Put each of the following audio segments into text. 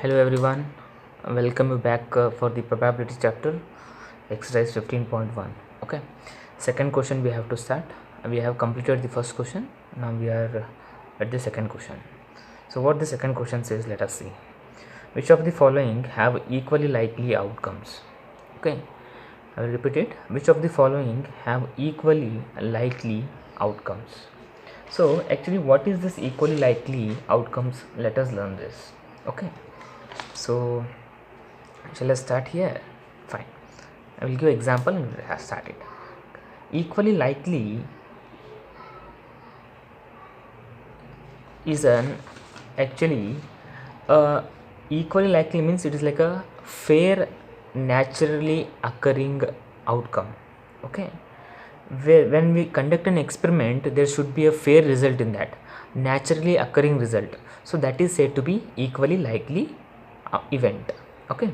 Hello everyone, welcome you back for the probability chapter, exercise 15.1. Okay, second question we have to start. We have completed the first question, now we are at the second question. So what the second question says, let us see. Which of the following have equally likely outcomes? Okay, I will repeat it. Which of the following have equally likely outcomes? So actually what is this equally likely outcomes? Let us learn this. Okay, so shall I start here? Fine, I will give example and we will start it. Equally likely is an actually equally likely means it is like a fair naturally occurring outcome. Okay, when we conduct an experiment there should be a fair result in that, naturally occurring result, so that is said to be equally likely event. Okay,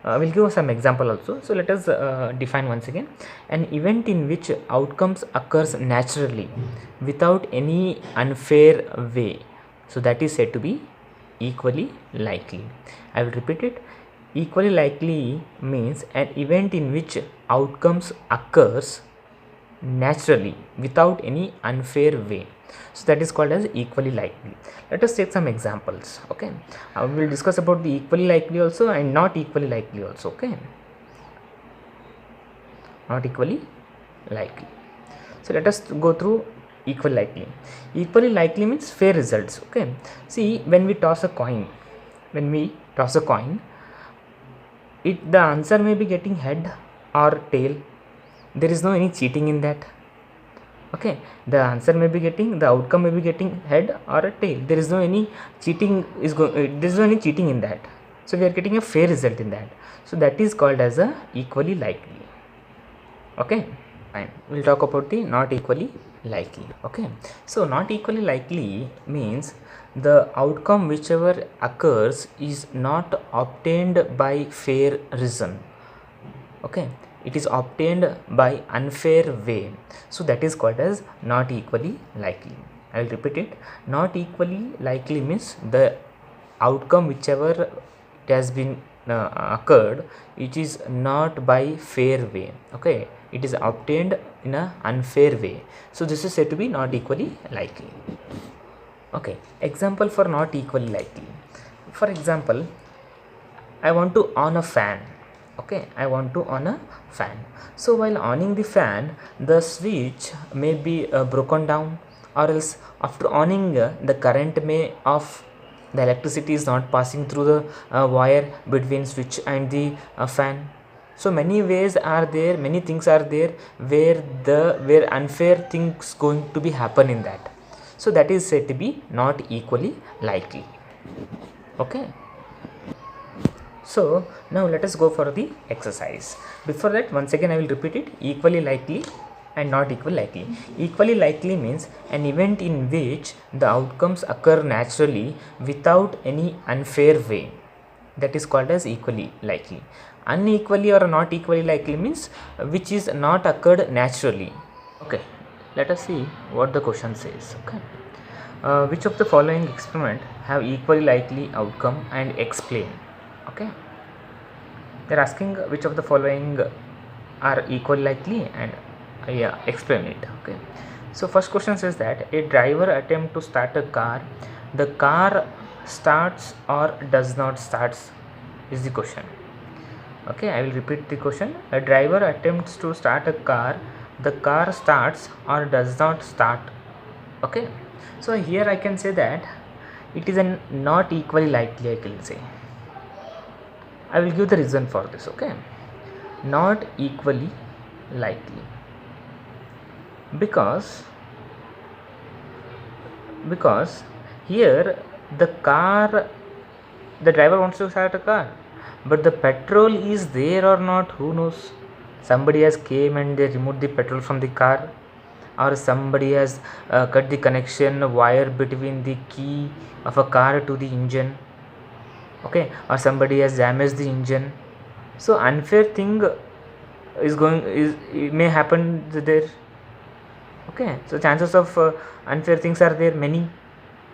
we'll give some example also. So let us define once again. An event in which outcomes occurs naturally without any unfair way, so that is said to be equally likely. I will repeat it. Equally likely means an event in which outcomes occurs naturally without any unfair way, so that is called as equally likely. Let us take some examples. Okay, we will discuss about the equally likely also and not equally likely also. Okay, not equally likely. So let us go through equally likely. Equally likely means fair results. Okay, see, when we toss a coin, the answer may be getting head or tail. There is no any cheating in that. Okay, the answer may be getting, the outcome may be getting head or a tail. There is no any cheating there is no any cheating in that, so we are getting a fair result in that, so that is called as a equally likely. Okay, fine, we'll talk about the not equally likely. Okay, so not equally likely means the outcome whichever occurs is not obtained by fair reason. Okay, it is obtained by unfair way, so that is called as not equally likely. I will repeat it. Not equally likely means the outcome whichever it has been occurred, it is not by fair way. Okay, it is obtained in a unfair way, so this is said to be not equally likely. Okay, example for not equally likely. For example, I want to on a fan. Okay, I want to on a fan. So while oning the fan, the switch may be broken down, or else after oning the current may off. The electricity is not passing through the wire between switch and the fan. So many ways are there, many things are there where unfair things going to be happen in that. So that is said to be not equally likely. Okay, so now let us go for the exercise. Before that, once again I will repeat it. Equally likely and not equally likely. Equally likely means an event in which the outcomes occur naturally without any unfair way, that is called as equally likely. Unequally or not equally likely means which is not occurred naturally. Okay, let us see what the question says. Okay, which of the following experiment have equally likely outcome and explain. Okay, they are asking which of the following are equally likely and explain it. Okay, so first question says that a driver attempt to start a car, the car starts or does not starts, is the question. Okay, I will repeat the question. A driver attempts to start a car, the car starts or does not start. Okay, so here I can say that it is a not equally likely, I can say. I will give the reason for this. Okay, not equally likely because here the driver wants to start a car, but the petrol is there or not, who knows. Somebody has came and they removed the petrol from the car, or somebody has cut the connection wire between the key of a car to the engine. Okay, or somebody has damaged the engine. So unfair thing it may happen there. Okay, so chances of unfair things are there many.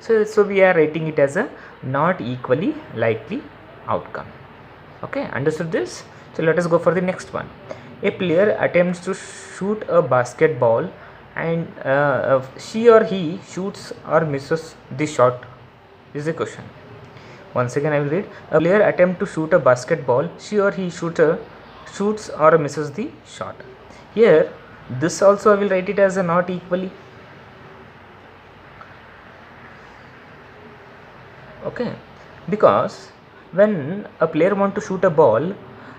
So we are rating it as a not equally likely outcome. Okay, understood this? So let us go for the next one. A player attempts to shoot a basketball and she or he shoots or misses the shot. This is the question. Once again I will read. A player attempts to shoot a basketball, she or he shoots or misses the shot. Here this also I will write it as a not equally. Okay, because when a player want to shoot a ball,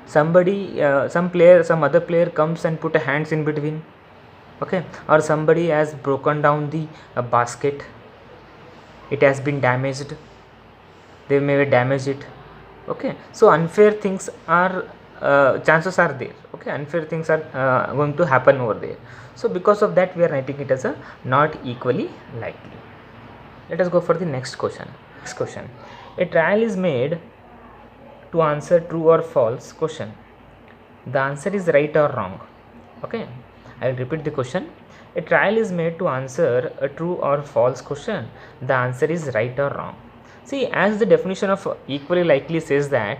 some other player comes and put a hands in between. Okay, or somebody has broken down the basket, it has been damaged, they may damage it. Okay, so unfair things are chances are there. Okay, unfair things are going to happen over there. So because of that we are writing it as a not equally likely. Let us go for the next question. A trial is made to answer true or false question. The answer is right or wrong. Okay, I will repeat the question. A trial is made to answer a true or false question. The answer is right or wrong. See, as the definition of equally likely says that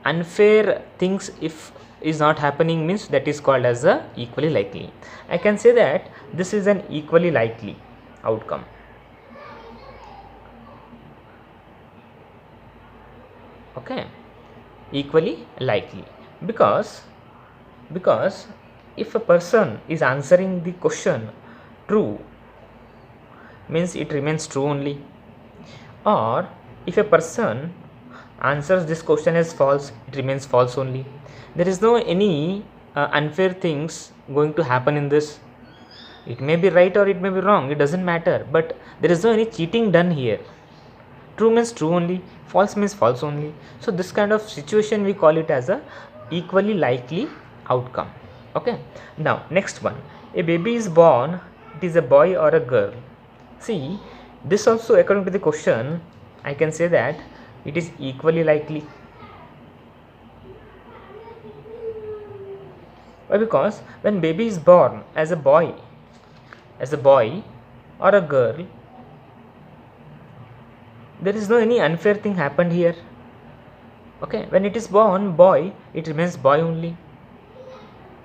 unfair things if is not happening means that is called as a equally likely. I can say that this is an equally likely outcome. Okay, equally likely, because if a person is answering the question true means it remains true only, or if a person answers this question as false, it remains false only. There is no any unfair things going to happen in this. It may be right or it may be wrong, it doesn't matter, but there is no any cheating done here. True means true only, false means false only. So this kind of situation we call it as a equally likely outcome. Okay, now next one. A baby is born, it is a boy or a girl. See, this also according to the question I can say that it is equally likely. Why? Because when baby is born as a boy or a girl, there is no any unfair thing happened here. Okay, when it is born boy, it remains boy only.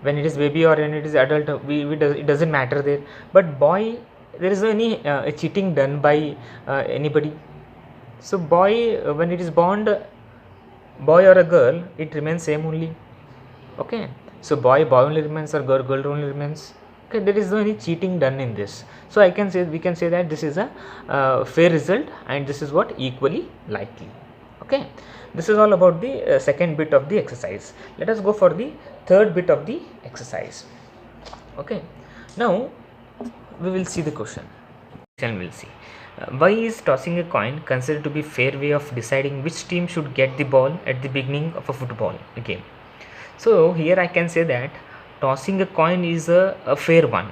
When it is baby or when it is adult, it doesn't matter there. But boy, there is no any cheating done by anybody. So boy, when it is born boy or a girl, it remains same only. Okay, so boy only remains or girl only remains. Okay, there is no any cheating done in this. So we can say that this is a fair result, and this is what equally likely. Okay, this is all about the second bit of the exercise. Let us go for the third bit of the exercise. Okay, now we will see the question. We'll see. Why is tossing a coin considered to be fair way of deciding which team should get the ball at the beginning of a football game? So here I can say that tossing a coin is a fair one,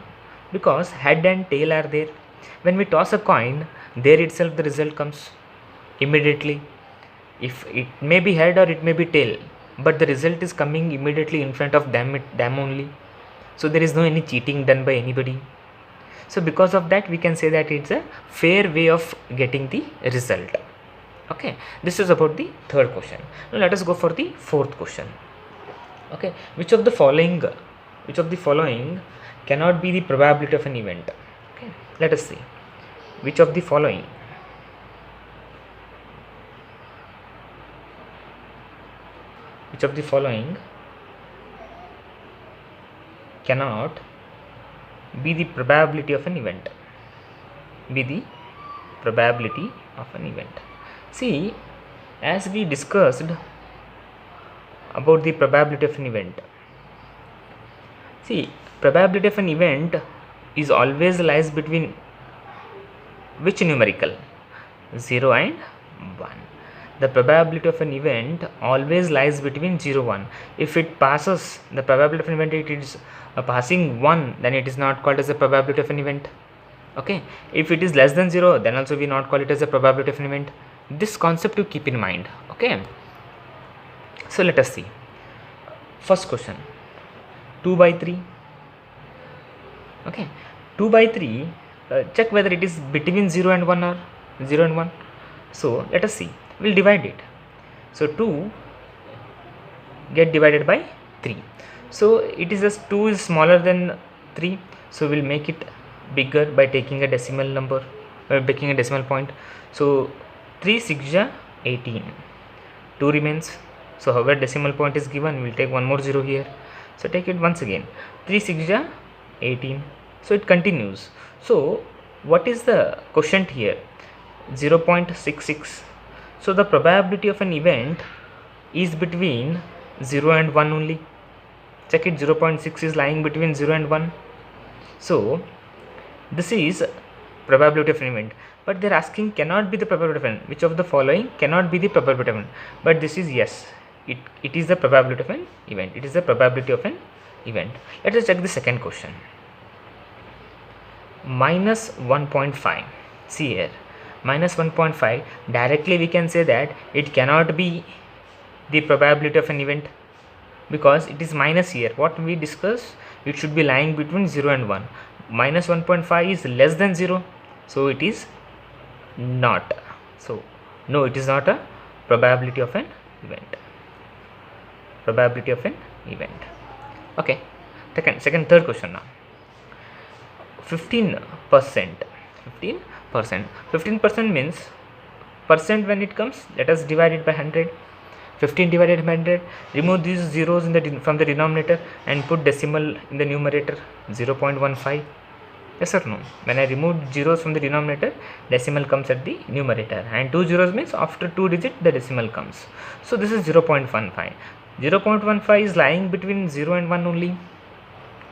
because head and tail are there. When we toss a coin, there itself the result comes immediately. If it may be head or it may be tail, but the result is coming immediately in front of them only. So there is no any cheating done by anybody. So because of that we can say that it's a fair way of getting the result. Okay, this is about the third question. Now let us go for the fourth question. Okay, which of the following cannot be the probability of an event? Okay, let us see. Which of the following cannot be the probability of an event? See, as we discussed about the probability of an event, see, probability of an event is always lies between which numerical? 0 and 1. The probability of an event always lies between 0 and 1. If it passes, the probability of an event, it is passing 1, then it is not called as a probability of an event. Okay, if it is less than 0, then also we not call it as a probability of an event. This concept to keep in mind. Okay, so let us see. First question, 2 by 3. Okay, 2 by 3, check whether it is between 0 and 1 or 0 and 1. So let us see, we'll divide it. So 2 get divided by 3. So it is just 2 is smaller than 3, so we'll make it bigger by taking a decimal number, taking a decimal point. So 3 6 ja 18, 2 remains. So however decimal point is given, we'll take one more 0 here. So take it once again, 3 6 ja 18. So it continues. So what is the quotient here? 0.66. So the probability of an event is between 0 and 1 only. Check it, 0.6 is lying between 0 and 1. So this is probability of an event, but they are asking cannot be the probability of an event. Which of the following cannot be the probability of an event? But this is yes, it is the probability of an event. It is the probability of an event. Let us check the second question. Minus 1.5. See here, minus 1.5, directly we can say that it cannot be the probability of an event, because it is minus here. What we discussed, it should be lying between 0 and 1. Minus 1.5 is less than 0, so it is not. So no, it is not a probability of an event. Probability of an event. Okay, third question now. 15%. 15% means percent when it comes, let us divide it by 100. 15 divided by 100, remove these zeros from the denominator and put decimal in the numerator, 0.15. Yes or no? When I remove zeros from the denominator, decimal comes at the numerator, and 2 zeros means after 2 digits the decimal comes. So this is 0.15. 0.15 is lying between 0 and 1 only.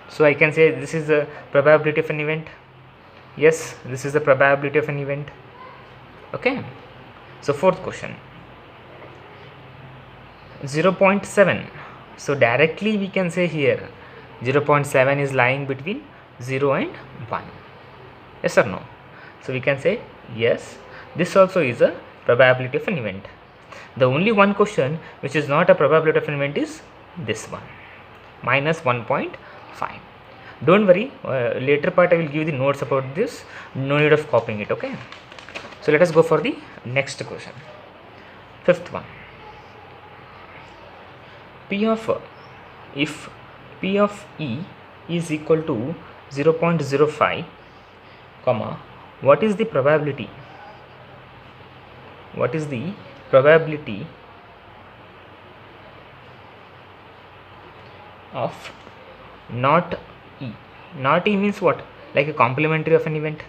So I can say this is the probability of an event. Yes, this is the probability of an event. Okay. So fourth question. 0.7. So directly we can say here 0.7 is lying between 0 and 1. Yes or no? So we can say yes, this also is a probability of an event. The only one question which is not a probability of an event is this one, minus 1.5. Don't worry, later part I will give the notes about this, no need of copying it. Okay, so let us go for the next question. Fifth one. If P of E is equal to 0.05, comma, what is the probability? What is the probability of not E? Not E means what? Like a complementary of an event.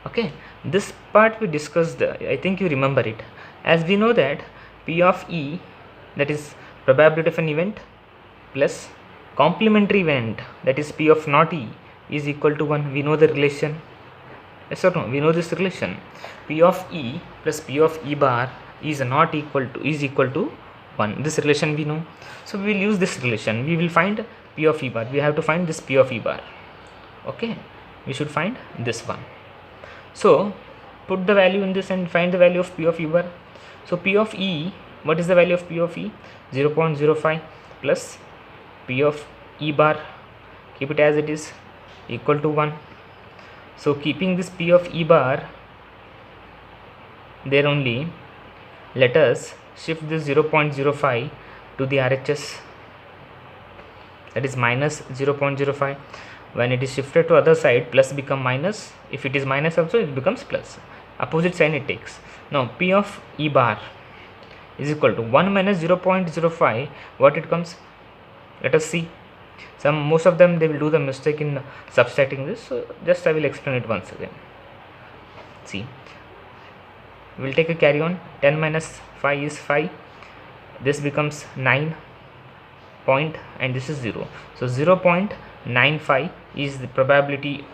Okay, this part we discussed, I think you remember it. As we know that P of E, that is probability of an event, plus complementary event, that is P of not E, is equal to 1. We know the relation. Yes or no? We know this relation. P of E plus P of E bar is equal to 1. This relation we know. So we will use this relation. We will find P of E bar. We have to find this P of E bar. Okay, we should find this one. So put the value in this and find the value of P of E bar. So P of E, what is the value of P of E? 0.05 plus P of E bar, keep it as it is, equal to 1. So keeping this P of E bar there only, let us shift this 0.05 to the RHS, that is minus 0.05. When it is shifted to other side, plus become minus. If it is minus also, it becomes plus. Opposite sign it takes. Now P of E bar is equal to 1 minus 0.05. What it comes? Let us see. Most of them they will do the mistake in subtracting this. So just I will explain it once again. See, we will take a carry on. 10 minus 5 is 5. This becomes 9 point, and this is 0. So 0.95 is the probability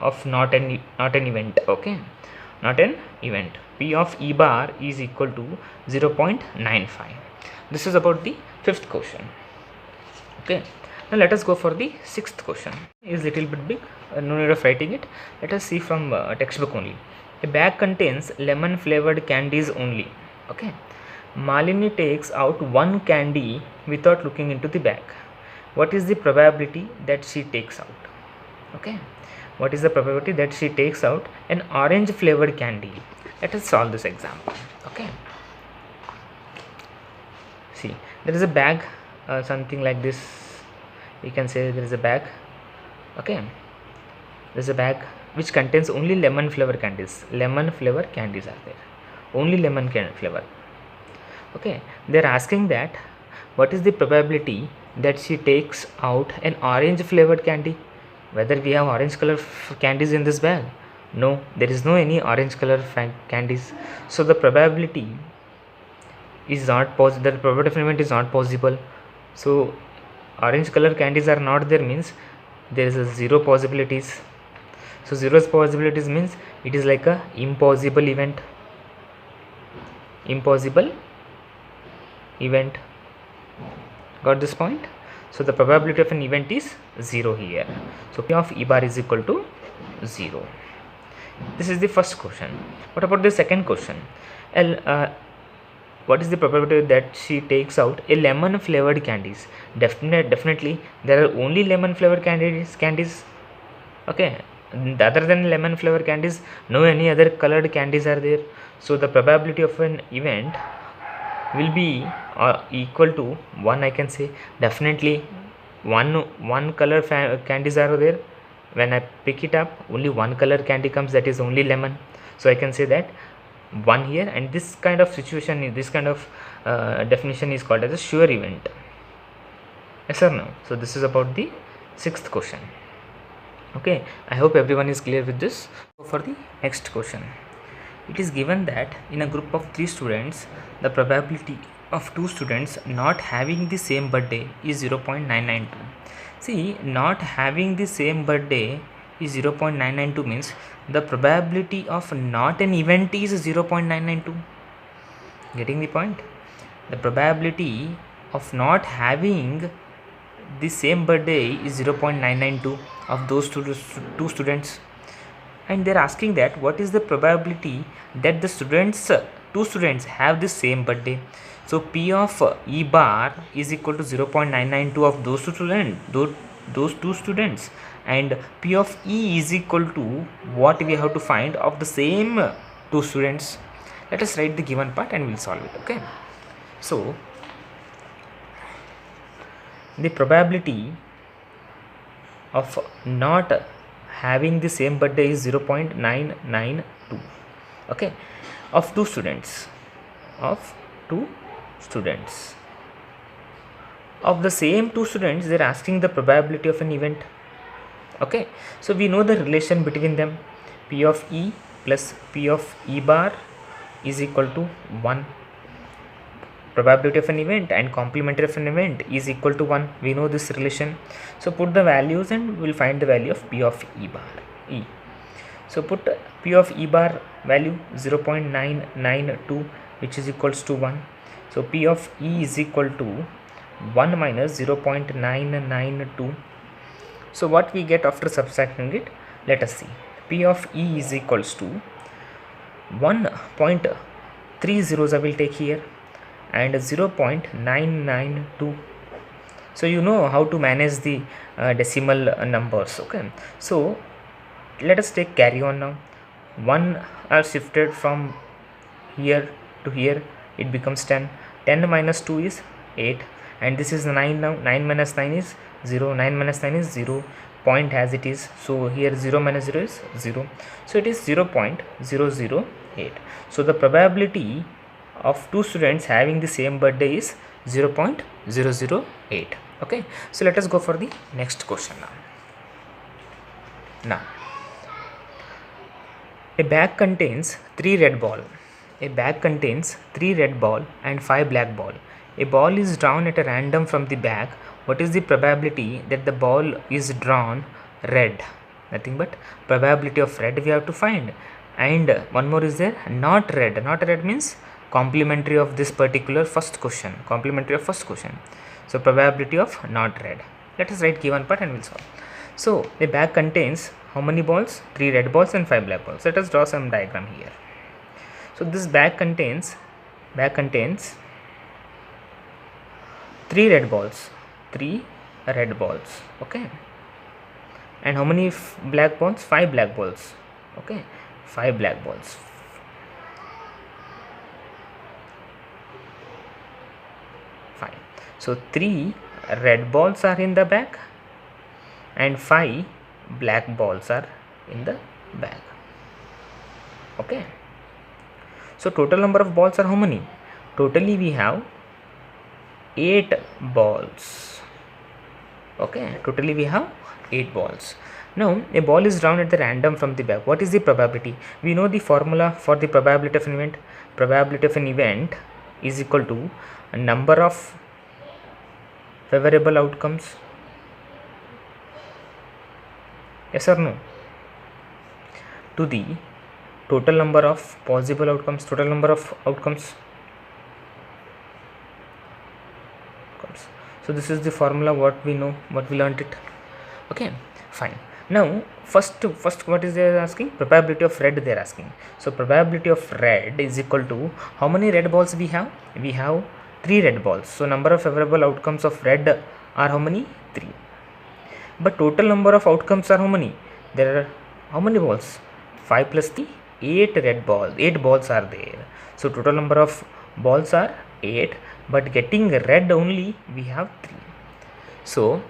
of not an event. Okay, not an event. P of E bar is equal to 0.95. This is about the fifth question. Okay, now let us go for the sixth question. It is little bit big, no need of writing it. Let us see from textbook only. A bag contains lemon flavored candies only. Okay, Malini takes out one candy without looking into the bag. What is the probability that she takes out? Okay, what is the probability that she takes out an orange flavored candy? Let us solve this example. Okay, See, there is a bag, something like this. You can say there is a bag. Okay, there is a bag which contains only lemon flavor candies. Lemon flavor candies are there. Only lemon flavor. Okay, they are asking that what is the probability that she takes out an orange flavored candy. Whether we have orange color candies in this bag? No, there is no any orange color candies. So the probability is not possible. The probability of event is not possible. So orange color candies are not there means there is a zero possibilities. So zero possibilities means it is like a impossible event. Impossible event. Got this point? So the probability of an event is 0 here. So P of E bar is equal to 0. This is the first question. What about the second question? What is the probability that she takes out a lemon flavored candies? Definitely there are only lemon flavored candies. Okay, other than lemon flavored candies, no any other colored candies are there. So the probability of an event will be equal to 1. I can say definitely one color candies are there. When I pick it up, only one color candy comes, that is only lemon. So I can say that 1 here, and this kind of situation, this kind of definition is called as a sure event. Yes or no? So this is about the sixth question. Okay, I hope everyone is clear with this. For the next question, it is given that in a group of 3 students, the probability of 2 students not having the same birthday is 0.992. See, not having the same birthday is 0.992 means the probability of not an event is 0.992. Getting the point? The probability of not having the same birthday is 0.992 of those two students. And they are asking that what is the probability that the two students have the same birthday. So P of E bar is equal to 0.992 of those two students, and P of E is equal to what we have to find of the same two students. Let us write the given part and we'll solve it. Okay, so the probability of not having the same birthday is 0.992. okay, of two students of the same two students. They're asking the probability of an event. Okay, so we know the relation between them. P of E plus P of E bar is equal to 1. Probability of an event and complementary of an event is equal to 1. We know this relation. So put the values and we'll find the value of P of E bar. So put P of E bar value 0.992, which is equals to 1. So P of E is equal to 1 minus 0.992. So what we get after subtracting it? Let us see. P of E is equals to 1.30 I will take here, and 0.992. So you know how to manage the decimal numbers. Okay, so let us take carry on now. 1 are shifted from here to here, it becomes 10. 10 minus 2 is 8, and this is 9 now. 9 minus 9 is 0. 9 minus 9 is 0. Point as it is. So here 0 minus 0 is 0. So it is 0.008. So the probability of two students having the same birthday is 0.008. Okay, so let us go for the next question now. A bag contains 3 red ball. A bag contains 3 red ball and 5 black ball. A ball is drawn at a random from the bag. What is the probability that the ball is drawn red? Nothing but probability of red we have to find. And one more is there, not red. Not red means complementary of this particular first question. Complementary of first question. So probability of not red. Let us write given part and we'll solve. So the bag contains how many balls? 3 red balls and 5 black balls. Let us draw some diagram here. So this bag contains 3 red balls. 3 red balls. Okay. And how many black balls? 5 black balls. Okay. 5 black balls. Fine. So 3 red balls are in the bag and 5 black balls are in the bag. Okay. So total number of balls are how many? Totally we have 8 balls. Okay, totally we have 8 balls. Now a ball is drawn at the random from the bag. What is the probability? We know the formula for the probability of an event. Probability of an event is equal to a number of favorable outcomes. Yes or no? To the total number of possible outcomes, total number of outcomes. So this is the formula, what we know, what we learned it. Okay, fine. Now first what is they are asking? Probability of red they are asking. So probability of red is equal to how many red balls we have? We have 3 red balls. So number of favorable outcomes of red are how many? 3. But total number of outcomes are how many? There are how many balls? 5 plus 3, 8 red balls. 8 balls are there. So total number of balls are 8, but getting red only we have 3. So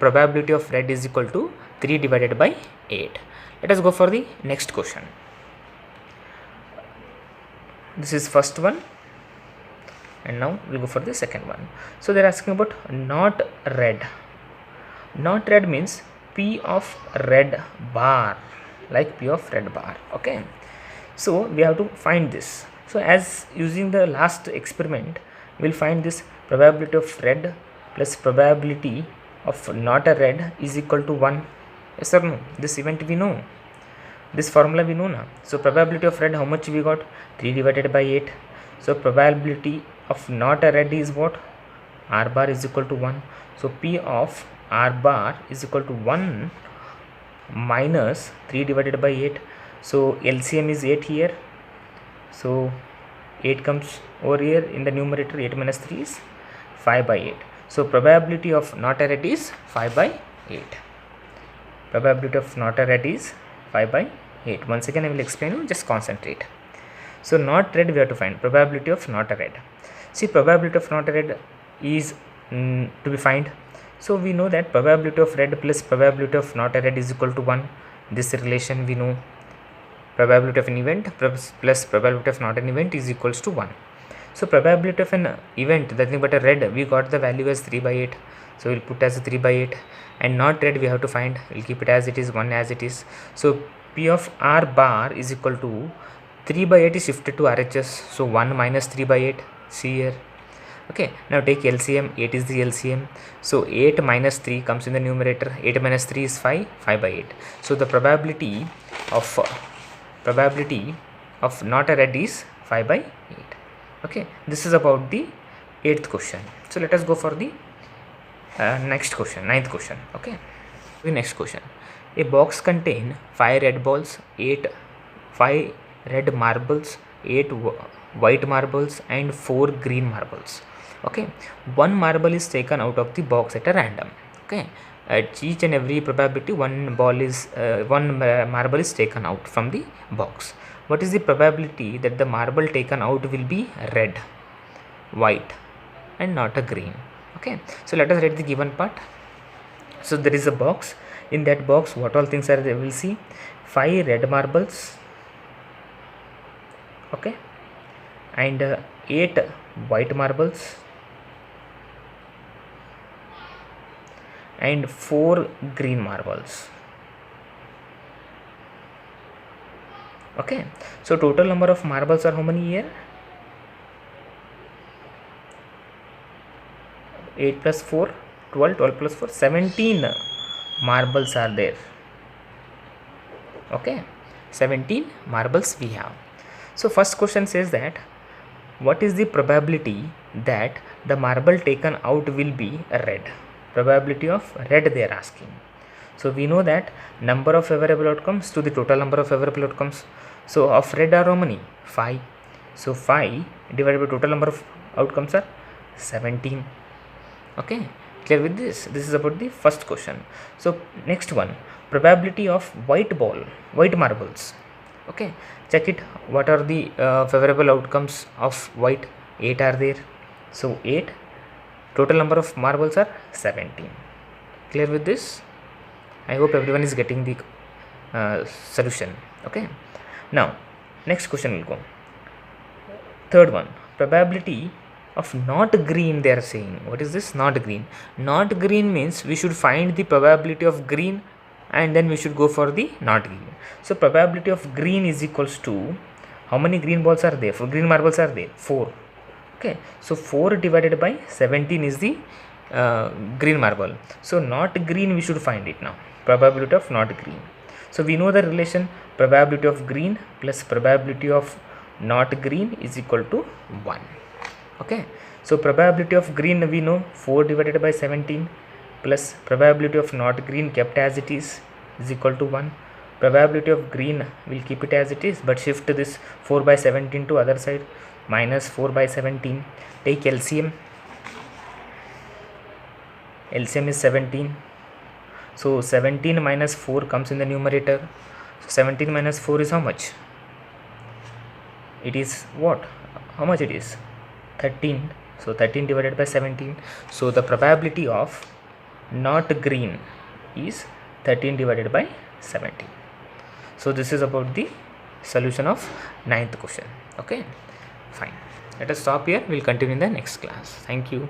probability of red is equal to 3 divided by 8. Let us go for the next question. This is first one, and now we'll go for the second one. So they're asking about not red. Not red means P of red bar, like P of red bar. Okay, so we have to find this. So as using the last experiment, we'll find this probability of red plus probability of not a red is equal to 1. Yes or no? This event we know, this formula we know now. So probability of red, how much we got? 3 divided by 8. So probability of not a red is what? R bar is equal to 1. So P of R bar is equal to 1 minus 3 divided by 8. So LCM is 8 here. So 8 comes over here in the numerator. 8 minus 3 is 5 by 8. So probability of not a red is 5 by 8. Probability of not a red is 5 by 8. Once again I will explain you, just concentrate. So not red we have to find probability of not a red. See, probability of not a red is to be find. So we know that probability of red plus probability of not a red is equal to 1. This relation we know. Probability of an event plus probability of not an event is equals to 1. So probability of an event, nothing but a red, we got the value as 3 by 8. So we'll put as 3 by 8, and not red we have to find. We'll keep it as it is, 1 as it is. So P of R bar is equal to 3 by 8 is shifted to RHS. So 1 minus 3 by 8. See here. Okay, now take LCM. 8 is the LCM. So 8 minus 3 comes in the numerator. 8 minus 3 is 5. 5 by 8. So the probability of not a red is 5 by 8. Okay, this is about the 8th question. So let us go for the next question, 9th question. Okay, the next question. A box contain 5 red balls, 5 red marbles, 8 white marbles, and 4 green marbles. Okay, one marble is taken out of the box at a random. Okay, at each and every probability one marble is taken out from the box. What is the probability that the marble taken out will be red, white, and not a green? Okay, so let us read the given part. So there is a box. In that box, what all things are there? We'll see 5 red marbles, okay, and 8 white marbles, and 4 green marbles. Okay, so total number of marbles are how many here? 8 plus 4, 12, 12 plus 4, 17 marbles are there. Okay, 17 marbles we have. So first question says that what is the probability that the marble taken out will be red? Probability of red they are asking. So we know that number of favorable outcomes to the total number of favorable outcomes. So of red are how many? 5. So 5 divided by total number of outcomes are 17. Okay, clear with this? This is about the first question. So next one, probability of white marbles. Okay, check it. What are the favorable outcomes of white? 8 are there. So 8 Total number of marbles are 17. Clear with this? I hope everyone is getting the solution. Okay, now next question will go. Third one, probability of not green. They are saying, what is this? Not green. Not green means we should find the probability of green and then we should go for the not green. So probability of green is equals to, how many green balls are there? For green marbles are there? 4. Okay, so 4 divided by 17 is the green marble. So not green, we should find it now. Probability of not green. So we know the relation, probability of green plus probability of not green is equal to 1. Okay, so probability of green we know 4 divided by 17 plus probability of not green kept as it is equal to 1. Probability of green will keep it as it is, but shift this 4 by 17 to other side, minus 4 by 17. Take LCM. LCM is 17. So 17 minus 4 comes in the numerator. So 17 minus 4 is how much? It is what? How much it is? 13. So 13 divided by 17. So the probability of not green is 13 divided by 17. So this is about the solution of 9th question. Okay, fine. Let us stop here. We'll continue in the next class. Thank you.